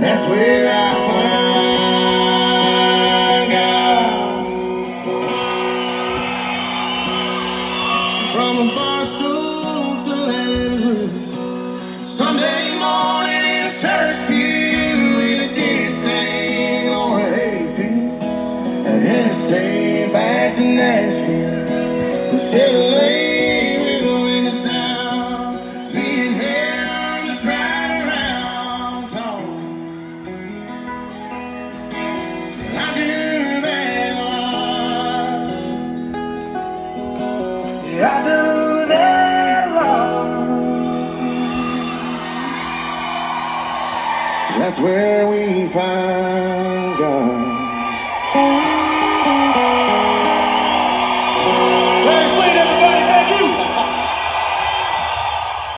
That's where I find God. From a bar stool to the living room, Sunday morning in a church pew, in a ditch stain or a hayfield, and interstate back to Nashville. The Chevrolet with the windows down, being held just right around town. I do that a lot. Yeah, I do that a lot. That's where we find God.